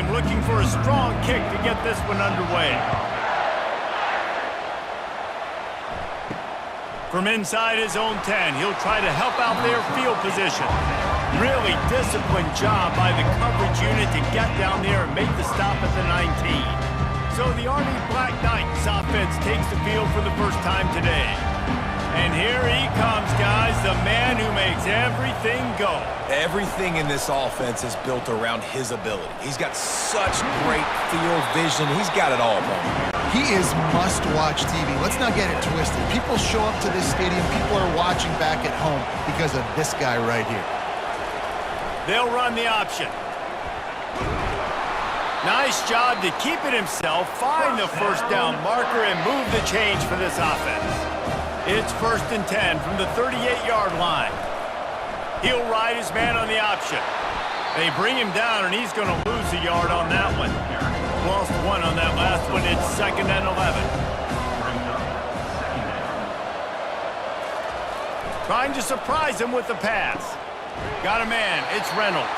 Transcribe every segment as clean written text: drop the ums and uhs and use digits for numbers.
Dame looking for a strong kick to get this one underway. From inside his own 10, he'll try to help out their field position. Really disciplined job by the coverage unit to get down there and make the stop at the 19. So the Army Black Knights offense takes the field for the first time today. And here he comes, guys, the man who makes everything go. Everything in this offense is built around his ability. He's got such great field vision. He's got it all, bro. He is must-watch TV. Let's not get it twisted. People show up to this stadium. People are watching back at home because of this guy right here. They'll run the option. Nice job to keep it himself, find the first down marker, and move the change for this offense. It's 1st and 10 from the 38-yard line. He'll ride his man on the option. They bring him down, and he's going to lose a yard on that one. Lost one on that last one. It's 2nd and 11. Trying to surprise him with the pass. Got a man. It's Reynolds.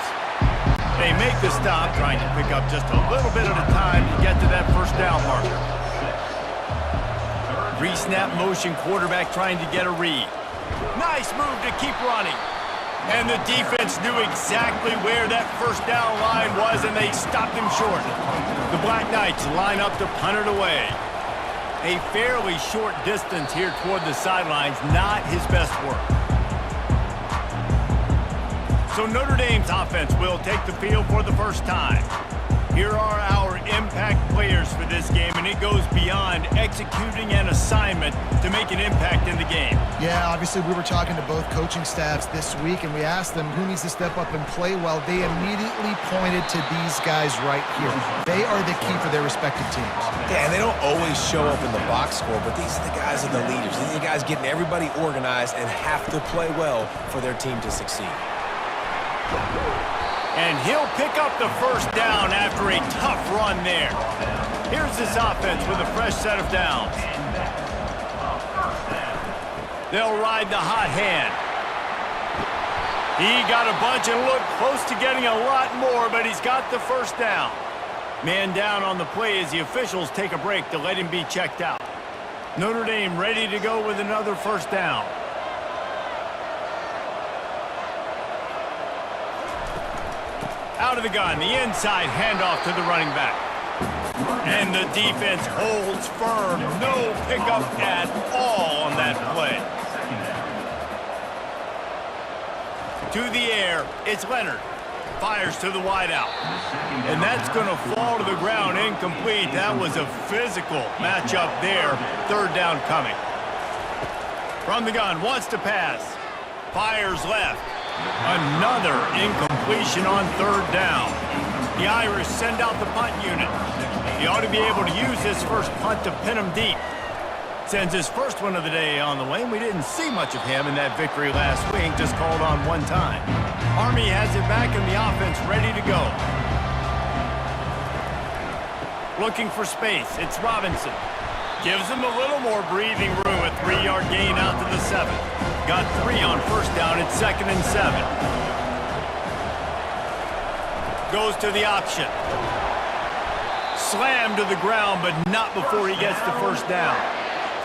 They make the stop, trying to pick up just a little bit at a time to get to that first down marker. Re-snap motion, quarterback trying to get a read. Nice move to keep running. And the defense knew exactly where that first down line was, and they stopped him short. The Black Knights line up to punt it away. A fairly short distance here toward the sidelines, not his best work. So Notre Dame's offense will take the field for the first time. Here are our impact players for this game, and it goes beyond executing an assignment to make an impact in the game. Yeah, obviously we were talking to both coaching staffs this week, and we asked them who needs to step up and play well. They immediately pointed to these guys right here. They are the key for their respective teams. Yeah, and they don't always show up in the box score, but these are the guys that are the leaders. These are the guys getting everybody organized and have to play well for their team to succeed. And he'll pick up the first down after a tough run there. Here's this offense with a fresh set of downs. They'll ride the hot hand. He got a bunch and looked close to getting a lot more, but he's got the first down. Man down on the play as the officials take a break to let him be checked out. Notre Dame ready to go with another first down. Out of the gun, the inside handoff to the running back. And the defense holds firm. No pickup at all on that play. To the air, it's Leonard. Fires to the wideout. And that's going to fall to the ground incomplete. That was a physical matchup there. 3rd down coming. From the gun, wants to pass. Fires left. Another incompletion on 3rd down. The Irish send out the punt unit. He ought to be able to use this first punt to pin him deep. Sends his first one of the day on the way, and we didn't see much of him in that victory last week, just called on one time. Army has it back and the offense ready to go. Looking for space, it's Robinson. Gives him a little more breathing room, a 3-yard gain out to the 7. Got 3 on first down, it's 2nd and 7. Goes to the option. Slammed to the ground, but not before he gets the first down.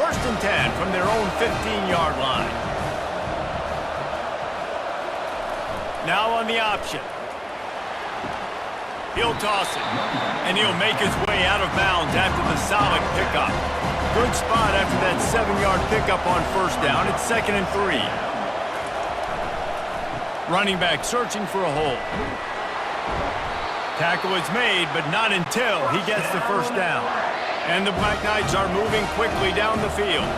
1st and 10 from their own 15-yard line. Now on the option. He'll toss it, and he'll make his way out of bounds after the solid pickup. Good spot after that 7-yard pickup on first down. It's 2nd and 3. Running back searching for a hole. Tackle is made, but not until he gets the first down. And the Black Knights are moving quickly down the field.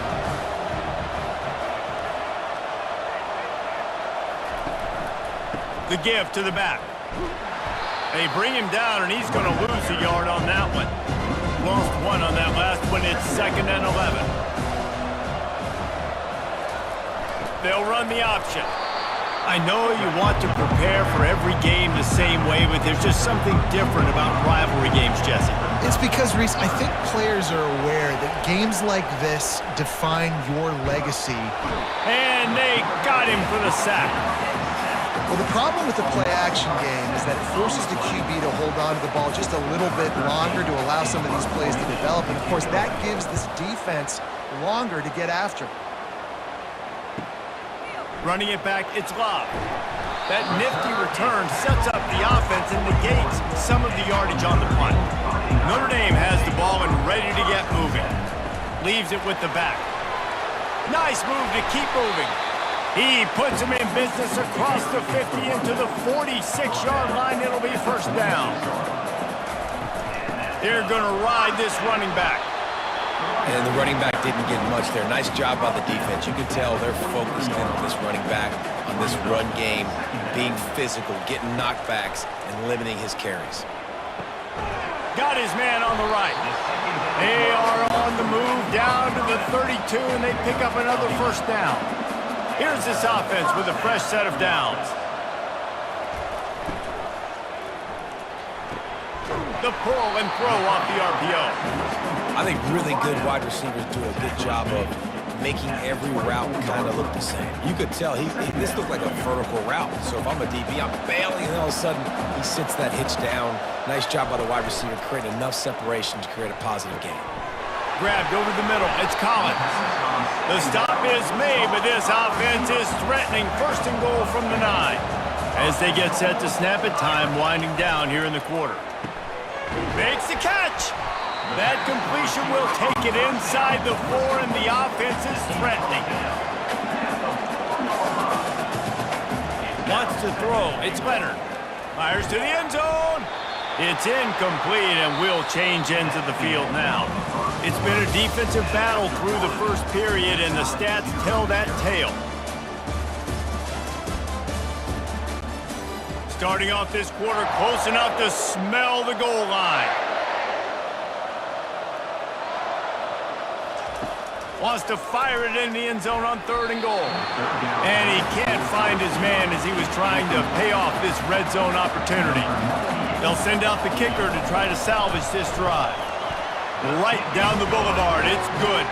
The give to the back. They bring him down, and he's going to lose a yard on that one. Lost 1 on that last one. It's 2nd and 11. They'll run the option. I know you want to prepare for every game the same way, but there's just something different about rivalry games, Jesse. It's because, Reese, I think players are aware that games like this define your legacy. And they got him for the sack. Well, the problem with the play-action game is that it forces the QB to hold on to the ball just a little bit longer to allow some of these plays to develop. And, of course, that gives this defense longer to get after. Running it back, it's Love. That nifty return sets up the offense and negates some of the yardage on the punt. Notre Dame has the ball and ready to get moving. Leaves it with the back. Nice move to keep moving. He puts him in business across the 50 into the 46-yard line. It'll be first down. They're going to ride this running back. And the running back didn't get much there. Nice job by the defense. You can tell they're focused in on this running back, on this run game, being physical, getting knockbacks, and limiting his carries. Got his man on the right. They are on the move down to the 32, and they pick up another first down. Here's this offense with a fresh set of downs. The pull and throw off the RPO. I think really good wide receivers do a good job of making every route kind of look the same. You could tell this looked like a vertical route. So if I'm a DB, I'm bailing, and all of a sudden he sits that hitch down. Nice job by the wide receiver creating enough separation to create a positive gain. Grabbed over the middle. It's Collins. The stop is made, but this offense is threatening. First and goal from the 9. As they get set to snap it, time winding down here in the quarter. Makes the catch. That completion will take it inside the 4, and the offense is threatening. Wants to throw. It's Leonard. Fires to the end zone. It's incomplete, and we'll change ends of the field now. It's been a defensive battle through the first period, and the stats tell that tale. Starting off this quarter close enough to smell the goal line. Wants to fire it in the end zone on 3rd and goal. And he can't find his man as he was trying to pay off this red zone opportunity. They'll send out the kicker to try to salvage this drive. Right down the boulevard. It's good.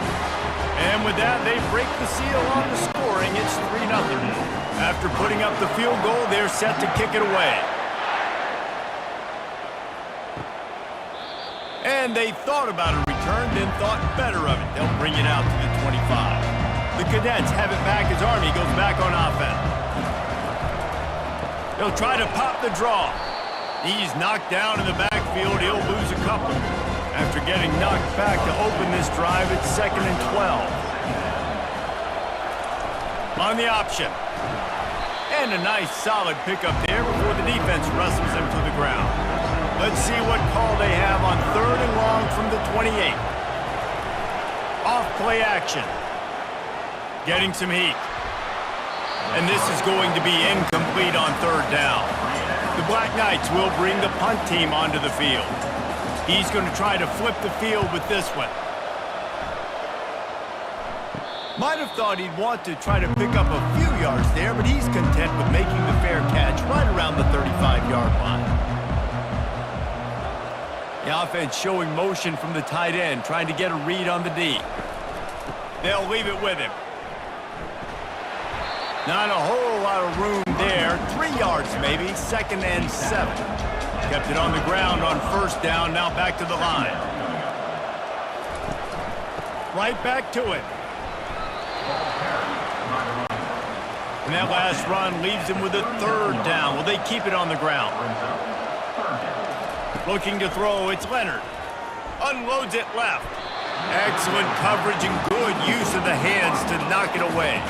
And with that, they break the seal on the scoring. It's 3-0. After putting up the field goal, they're set to kick it away. And they thought about a return, then thought better of it. They'll bring it out to the 25. The Cadets have it back as Army goes back on offense. They'll try to pop the draw. He's knocked down in the backfield. He'll lose a couple. After getting knocked back to open this drive, it's 2nd and 12. On the option. And a nice solid pickup there before the defense wrestles him to the ground. Let's see what call they have on 3rd and long from the 28. Off play action. Getting some heat. And this is going to be incomplete on 3rd down. The Black Knights will bring the punt team onto the field. He's going to try to flip the field with this one. Might have thought he'd want to try to pick up a few yards there, but he's content with making the fair catch right around the 35-yard line. The offense showing motion from the tight end, trying to get a read on the D. They'll leave it with him. Not a whole lot of room there. 3 yards maybe, 2nd and 7. Kept it on the ground on 1st down, now back to the line. Right back to it. And that last run leaves him with a 3rd down. Will they keep it on the ground? Looking to throw, it's Leonard. Unloads it left. Excellent coverage and good use of the hands to knock it away.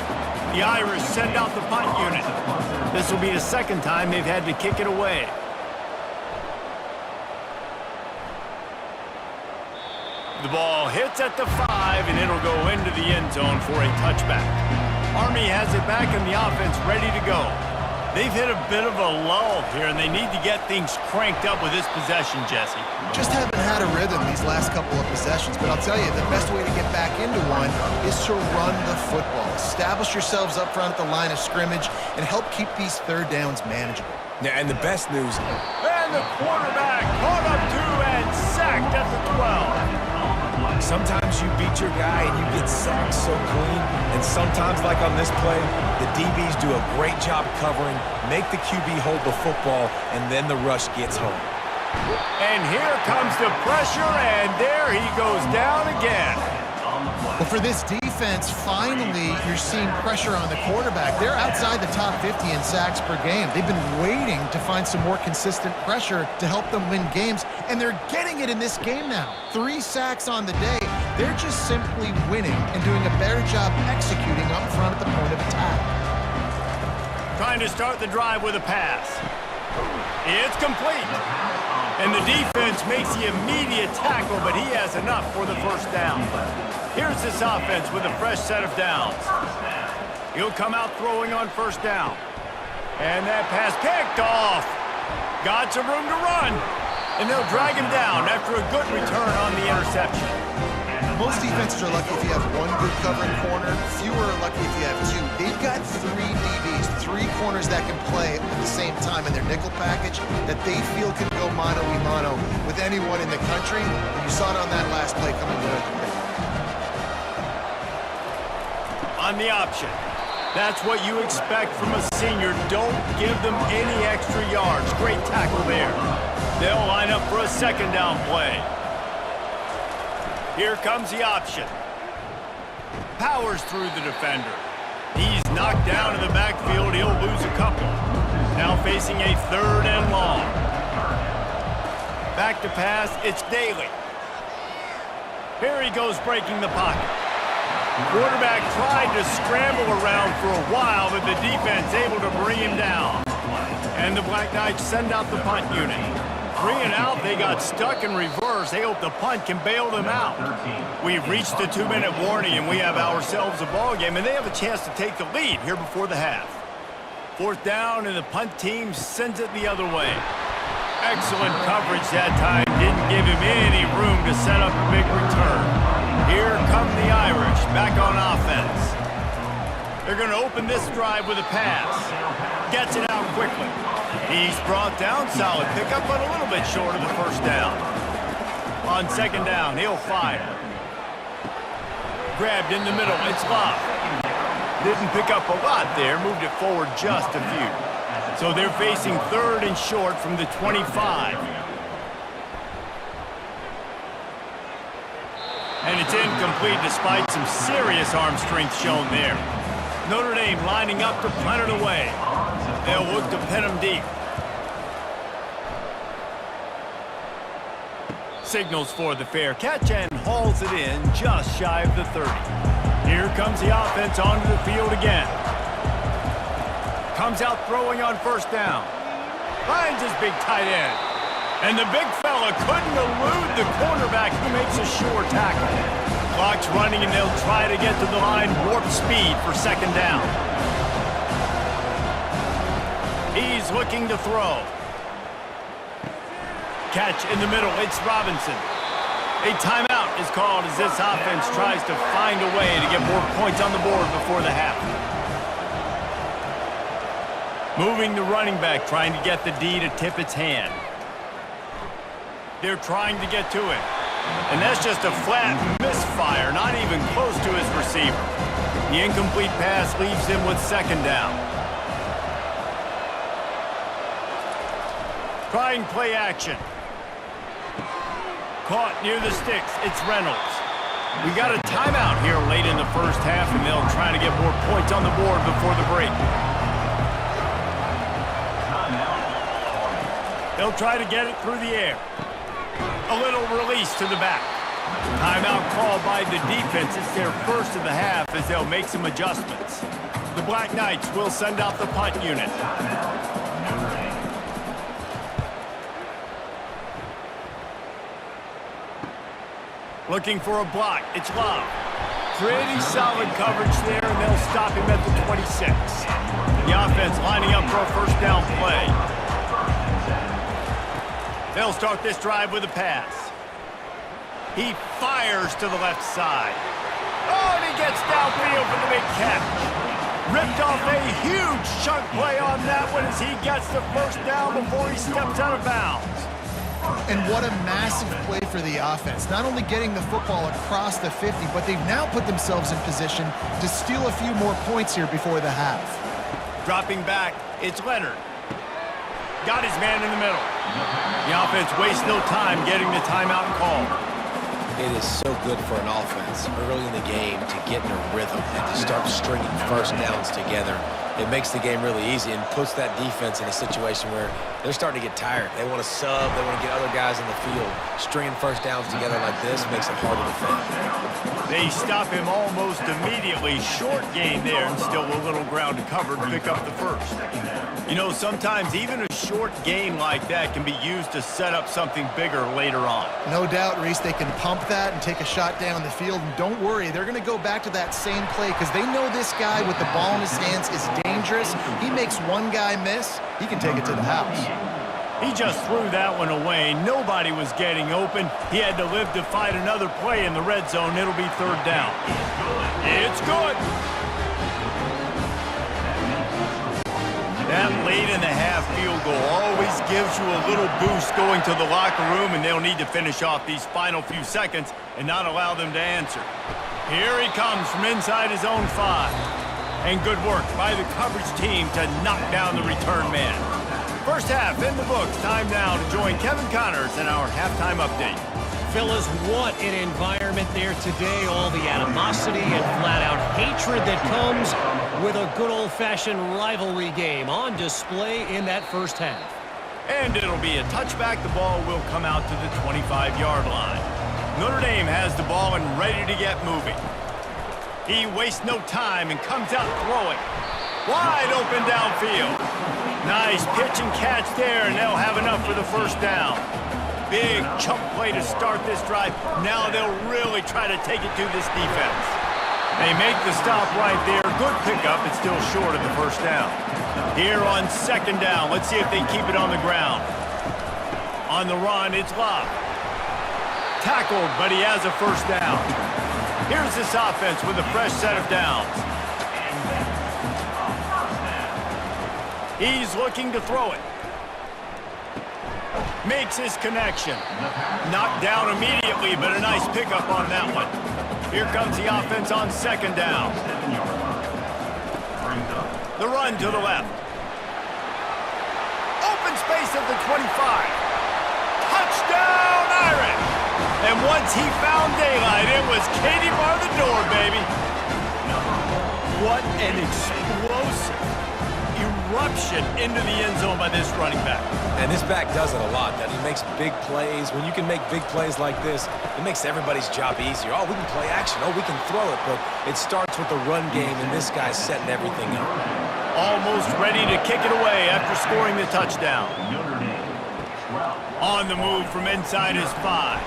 The Irish send out the punt unit. This will be the 2nd time they've had to kick it away. The ball hits at the 5, and it'll go into the end zone for a touchback. Army has it back in the offense ready to go. They've hit a bit of a lull here, and they need to get things cranked up with this possession, Jesse. Just haven't had a rhythm these last couple of possessions, but I'll tell you, the best way to get back into one is to run the football. Establish yourselves up front at the line of scrimmage and help keep these 3rd downs manageable. Yeah, and the best news. And the quarterback caught up to and sacked at the 12. Sometimes you beat your guy and you get sacked so clean, and sometimes, like on this play, the DBs do a great job covering, make the QB hold the football, and then the rush gets home. And here comes the pressure, and there he goes down again. Well, for this defense, finally, you're seeing pressure on the quarterback. They're outside the top 50 in sacks per game. They've been waiting to find some more consistent pressure to help them win games, and they're getting it in this game now. 3 sacks on the day. They're just simply winning and doing a better job executing up front at the point of attack. Trying to start the drive with a pass. It's complete. And the defense makes the immediate tackle, but he has enough for the first down. Here's this offense with a fresh set of downs. He'll come out throwing on first down. And that pass picked off. Got some room to run. And they'll drag him down after a good return on the interception. Most defenses are lucky if you have 1 good covering corner. Fewer are lucky if you have 2. They've got 3 DBs, 3 corners that can play at the same time in their nickel package that they feel can go mano-a-mano with anyone in the country. And you saw it on that last play coming to the pick. On the option. That's what you expect from a senior. Don't give them any extra yards. Great tackle there. They'll line up for a second down play. Here comes the option. Powers through the defender. He's knocked down in the backfield. He'll lose a couple. Now facing a 3rd and long. Back to pass. It's Daly. Here he goes breaking the pocket. Quarterback tried to scramble around for a while, but the defense able to bring him down. And the Black Knights send out the punt unit. 3 and out, they got stuck in reverse. They hope the punt can bail them out. We've reached the 2-minute warning, and we have ourselves a ball game, and they have a chance to take the lead here before the half. 4th down, and the punt team sends it the other way. Excellent coverage that time. Didn't give him any room to set up a big return. Here come the Irish, back on offense. They're going to open this drive with a pass. Gets it out quickly. He's brought down, solid pickup, but a little bit short of the first down. On 2nd down, he'll fire. Grabbed in the middle, it's Love. Didn't pick up a lot there, moved it forward just a few. So they're facing 3rd and short from the 25. And it's incomplete despite some serious arm strength shown there. Notre Dame lining up to punt it away. They'll look to pin him deep. Signals for the fair catch and hauls it in just shy of the 30. Here comes the offense onto the field again. Comes out throwing on first down. Finds his big tight end. And the big fella couldn't elude the cornerback who makes a sure tackle. Clock's running and they'll try to get to the line warp speed for 2nd down. He's looking to throw. Catch in the middle, it's Robinson. A timeout is called as this offense tries to find a way to get more points on the board before the half. Moving the running back, trying to get the D to tip its hand. They're trying to get to it. And that's just a flat misfire, not even close to his receiver. The incomplete pass leaves him with 2nd down. Trying play action. Caught near the sticks. It's Reynolds. We got a timeout here late in the first half, and they'll try to get more points on the board before the break. They'll try to get it through the air. A little release to the back. Timeout called by the defense. It's their first of the half as they'll make some adjustments. The Black Knights will send out the punt unit. Looking for a block. It's Love. Pretty solid coverage there, and they'll stop him at the 26. The offense lining up for a first down play. They'll start this drive with a pass. He fires to the left side. Oh, and he gets downfield for the big catch. Ripped off a huge chunk play on that one as he gets the first down before he steps out of bounds. And what a massive play for the offense. Not only getting the football across the 50, but they've now put themselves in position to steal a few more points here before the half. Dropping back, it's Leonard. Got his man in the middle. The offense wastes no time getting the timeout call. It is so good for an offense early in the game to get in a rhythm and to start stringing first downs together. It makes the game really easy and puts that defense in a situation where they're starting to get tired. They want to sub. They want to get other guys in the field. Stringing first downs together like this makes it hard to defend. They stop him almost immediately. Short gain there and still a little ground to cover to pick up the first. You know, sometimes even a short gain like that can be used to set up something bigger later on. No doubt, Reese, they can pump that and take a shot down the field. And don't worry, they're going to go back to that same play because they know this guy with the ball in his hands is dangerous. He makes one guy miss, he can take it to the house. He just threw that one away. Nobody was getting open. He had to live to fight another play in the red zone. It'll be third down. It's good. That late in the half field goal always gives you a little boost going to the locker room, and they'll need to finish off these final few seconds and not allow them to answer. Here he comes from inside his own 5. And good work by the coverage team to knock down the return man. First half in the books. Time now to join Kevin Connors in our halftime update. Fellas, what an environment there today. All the animosity and flat-out hatred that comes with a good old-fashioned rivalry game on display in that first half. And it'll be a touchback. The ball will come out to the 25-yard line. Notre Dame has the ball and ready to get moving. He wastes no time and comes out throwing. Wide open downfield. Nice pitch and catch there, and they'll have enough for the first down. Big chunk play to start this drive. Now they'll really try to take it to this defense. They make the stop right there. Good pickup. It's still short of the first down. Here on second down, let's see if they keep it on the ground. On the run, it's Love. Tackled, but he has a first down. Here's this offense with a fresh set of downs. He's looking to throw it. Makes his connection. Knocked down immediately, but a nice pickup on that one. Here comes the offense on second down. The run to the left. Open space at the 25. Touchdown, Irish! And once he found daylight, it was Katie bar the door, baby. What an explosive eruption into the end zone by this running back. And this back does it a lot. That he makes big plays. When you can make big plays like this, it makes everybody's job easier. Oh, we can play action. Oh, we can throw it. But it starts with the run game, and this guy's setting everything up. Almost ready to kick it away after scoring the touchdown. On the move from inside his 5.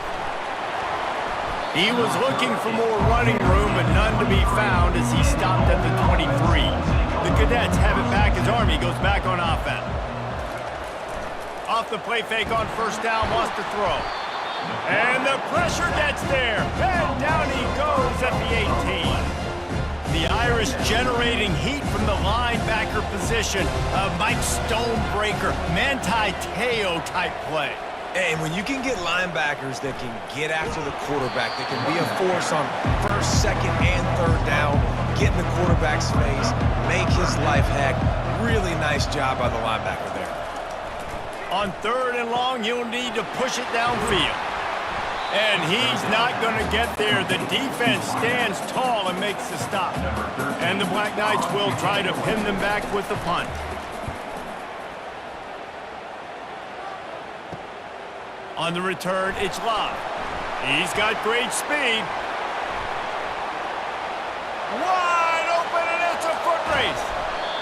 He was looking for more running room, but none to be found as he stopped at the 23. The Cadets have it back as Army goes back on offense. Off the play fake on first down, wants to throw. And the pressure gets there. And down he goes at the 18. The Irish generating heat from the linebacker position. A Mike Stonebreaker, Manti Te'o type play. And when you can get linebackers that can get after the quarterback, that can be a force on first, second, and third down, get in the quarterback's face, make his life heck. Really nice job by the linebacker there. On third and long, you'll need to push it downfield. And he's not going to get there. The defense stands tall and makes the stop. And the Black Knights will try to pin them back with the punt. On the return, it's Love. He's got great speed. Wide open, and it's a foot race.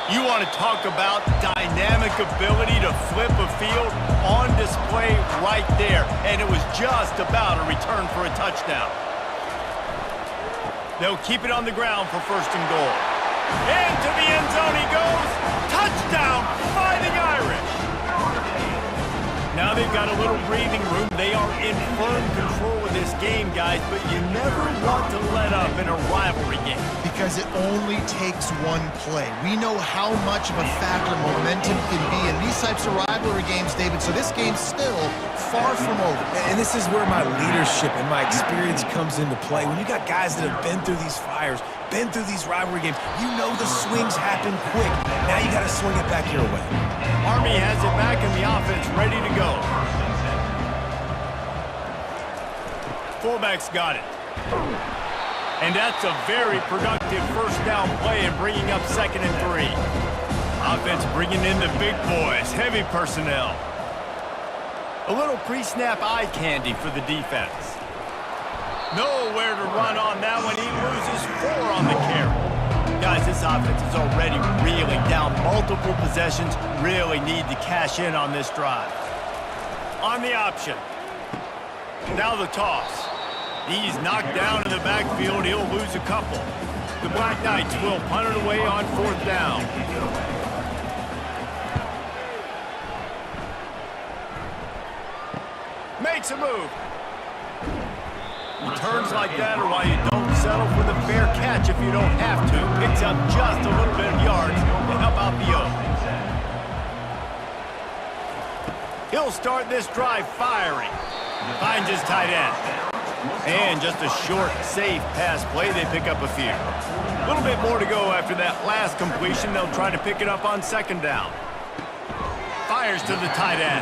You want to talk about dynamic ability to flip a field on display right there. And it was just about a return for a touchdown. They'll keep it on the ground for first and goal. Into the end zone he goes. Touchdown, Fighting Irish. Now they've got a little breathing room. They are in firm control of this this game, guys, but you never want to let up in a rivalry game. Because it only takes one play. We know how much of a factor momentum can be in these types of rivalry games, David, so this game's still far from over. And this is where my leadership and my experience comes into play. When you got guys that have been through these fires, been through these rivalry games, you know the swings happen quick. Now you got to swing it back your way. Army has it back in the offense, ready to go. Fullback's got it. And that's a very productive first down play and bringing up 2nd and 3. Offense bringing in the big boys, heavy personnel. A little pre-snap eye candy for the defense. Nowhere to run on that one. He loses 4 on the carry. Guys, this offense is already reeling down multiple possessions. Really need to cash in on this drive. On the option. Now the toss. He's knocked down in the backfield. He'll lose a couple. The Black Knights will punt it away on 4th down. Makes a move. Returns like that are why you don't settle for the fair catch if you don't have to. Picks up just a little bit of yards to help out the O. He'll start this drive firing. Finds his tight end. And just a short, safe pass play. They pick up a few. A little bit more to go after that last completion. They'll try to pick it up on 2nd down. Fires to the tight end.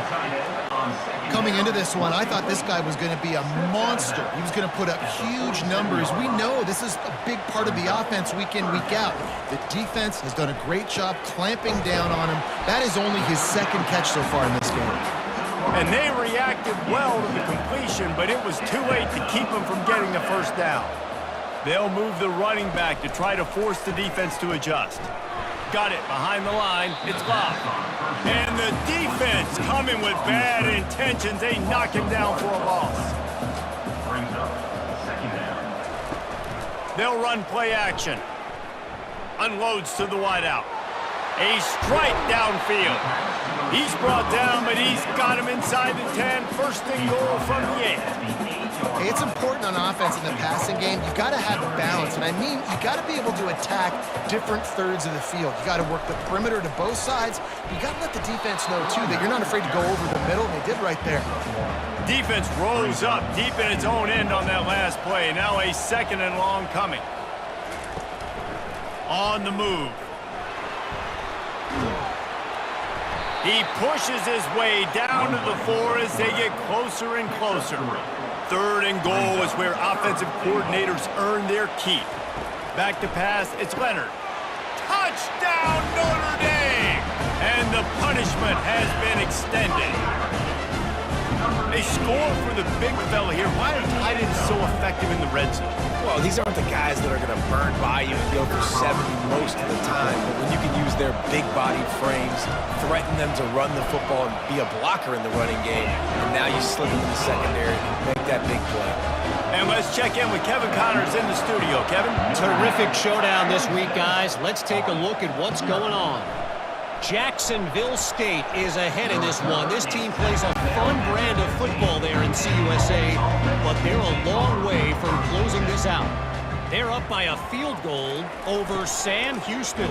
Coming into this one, I thought this guy was going to be a monster. He was going to put up huge numbers. We know this is a big part of the offense week in, week out. The defense has done a great job clamping down on him. That is only his 2nd catch so far in this game. And they reacted well to the completion, but it was too late to keep them from getting the first down. They'll move the running back to try to force the defense to adjust. Got it behind the line. It's locked. And the defense coming with bad intentions. They knock him down for a loss. They'll run play action. Unloads to the wideout. A strike downfield. He's brought down, but he's got him inside the 10. 1st and goal from the 8. Hey, it's important on offense in the passing game. You've got to have balance, and I mean you've got to be able to attack different thirds of the field. You've got to work the perimeter to both sides. You've got to let the defense know, too, that you're not afraid to go over the middle, and they did right there. Defense rolls up deep in its own end on that last play. Now a 2nd and long coming. On the move. He pushes his way down to the 4 as they get closer and closer. 3rd and goal is where offensive coordinators earn their keep. Back to pass, it's Leonard. Touchdown, Notre Dame! And the punishment has been extended. They score for the big fella here. Why are tight ends so effective in the red zone? Well, these aren't the guys that are going to burn by you and go for 70 most of the time. But when you can use their big-bodied frames, threaten them to run the football and be a blocker in the running game, and now you slip into the secondary and make that big play. And let's check in with Kevin Connors in the studio. Kevin? Terrific showdown this week, guys. Let's take a look at what's going on. Jacksonville State is ahead in this one. This team plays a fun brand of football there in CUSA, but they're a long way from closing this out. They're up by a field goal over Sam Houston.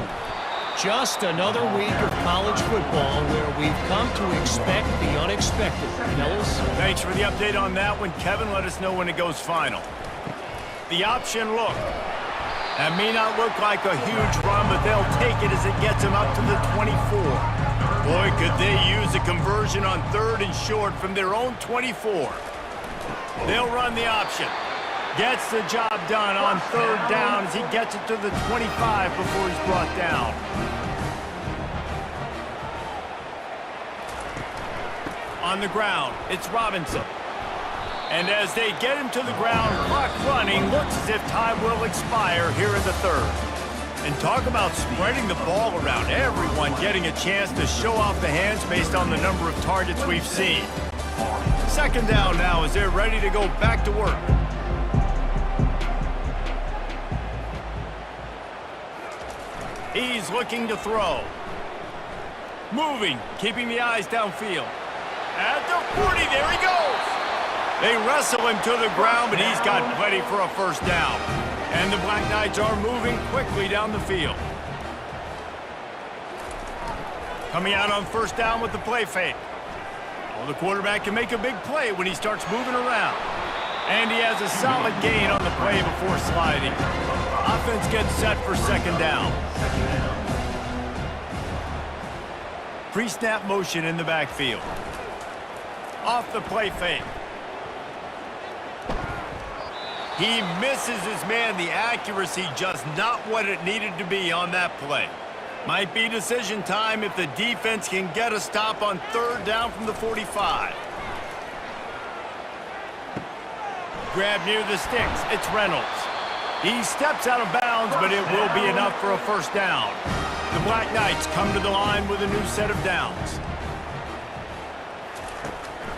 Just another week of college football where we've come to expect the unexpected. Fellas? Thanks for the update on that one, Kevin. Let us know when it goes final. The option look. That may not look like a huge run, but they'll take it as it gets them up to the 24. Boy, could they use a conversion on 3rd and short from their own 24. They'll run the option. Gets the job done on 3rd down as he gets it to the 25 before he's brought down. On the ground, it's Robinson. And as they get him to the ground, clock running, looks as if time will expire here in the 3rd. And talk about spreading the ball around, everyone getting a chance to show off the hands based on the number of targets we've seen. 2nd down now as they're ready to go back to work. He's looking to throw. Moving, keeping the eyes downfield. At the 40, there he goes. They wrestle him to the ground, but he's got plenty for a first down. And the Black Knights are moving quickly down the field. Coming out on first down with the play fake. Well, the quarterback can make a big play when he starts moving around. And he has a solid gain on the play before sliding. Offense gets set for second down. Pre-snap motion in the backfield. Off the play fake. He misses his man. The accuracy just not what it needed to be on that play. Might be decision time if the defense can get a stop on third down from the 45. Grab near the sticks. It's Reynolds. He steps out of bounds, but it will be enough for a first down. The Black Knights come to the line with a new set of downs.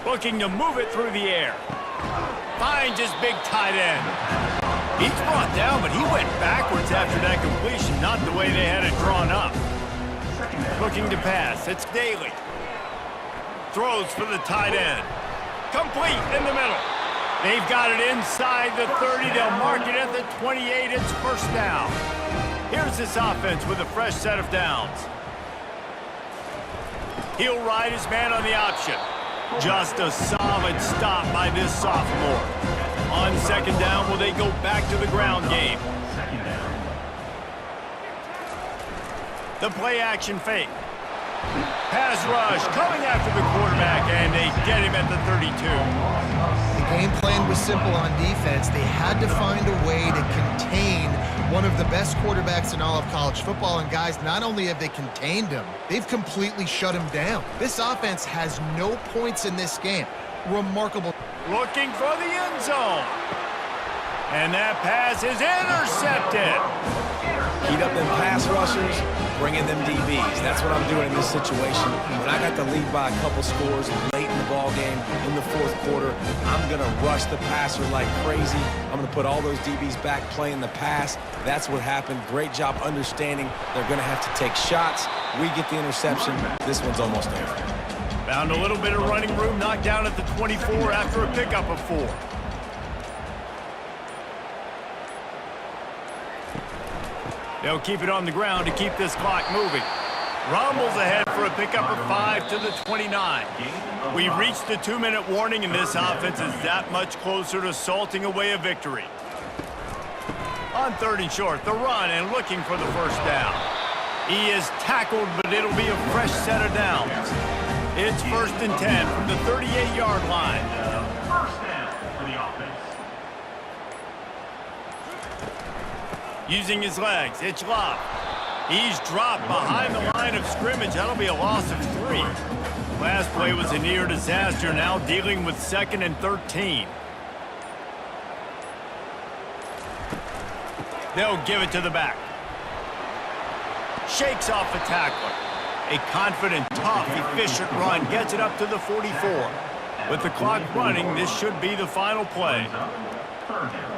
Looking to move it through the air. Finds his big tight end. He's brought down, but he went backwards after that completion, not the way they had it drawn up. Looking to pass. It's Daly. Throws for the tight end. Complete in the middle. They've got it inside the 30. They'll mark it at the 28. It's first down. Here's this offense with a fresh set of downs. He'll ride his man on the option. Just a solid stop by this sophomore. On second down, will they go back to the ground game? The play action fake. Pass rush coming after the quarterback, and they get him at the 32. The game plan was simple on defense. They had to find a way to contain one of the best quarterbacks in all of college football. And guys, not only have they contained him, they've completely shut him down. This offense has no points in this game. Remarkable. Looking for the end zone. And that pass is intercepted. Heat up them pass rushers, bring in them DBs. That's what I'm doing in this situation. When I got the lead by a couple scores late in the ball game, in the fourth quarter, I'm going to rush the passer like crazy. I'm going to put all those DBs back playing the pass. That's what happened. Great job understanding they're going to have to take shots. We get the interception. This one's almost over. Found a little bit of running room, knocked down at the 24 after a pickup of 4. They'll keep it on the ground to keep this clock moving. Rumbles ahead for a pickup of 5 to the 29. We've reached the 2-minute warning, and this offense is that much closer to salting away a victory. On third and short, the run and looking for the first down. He is tackled, but it'll be a fresh set of downs. It's first and 10 from the 38-yard line. First down for the offense. Using his legs, it's Love. He's dropped behind the line of scrimmage. That'll be a loss of 3. Last play was a near disaster, now dealing with 2nd and 13. They'll give it to the back. Shakes off the tackler. A confident, tough, efficient run gets it up to the 44. With the clock running, this should be the final play. Third down.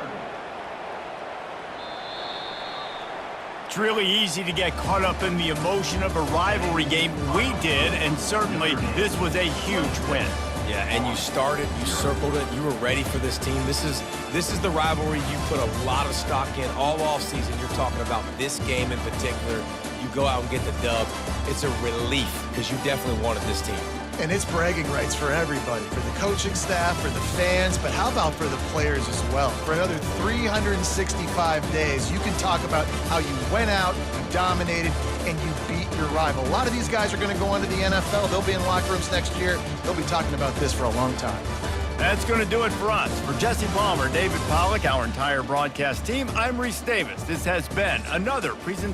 It's really easy to get caught up in the emotion of a rivalry game. We did, and certainly this was a huge win. Yeah, and you started, you circled it, you were ready for this team. This is the rivalry you put a lot of stock in all offseason. You're talking about this game in particular. You go out and get the dub. It's a relief because you definitely wanted this team. And it's bragging rights for everybody, for the coaching staff, for the fans, but how about for the players as well? For another 365 days, you can talk about how you went out, you dominated, and you beat your rival. A lot of these guys are going to go on to the NFL. They'll be in locker rooms next year. They'll be talking about this for a long time. That's going to do it for us. For Jesse Palmer, David Pollack, our entire broadcast team, I'm Reese Davis. This has been another presentation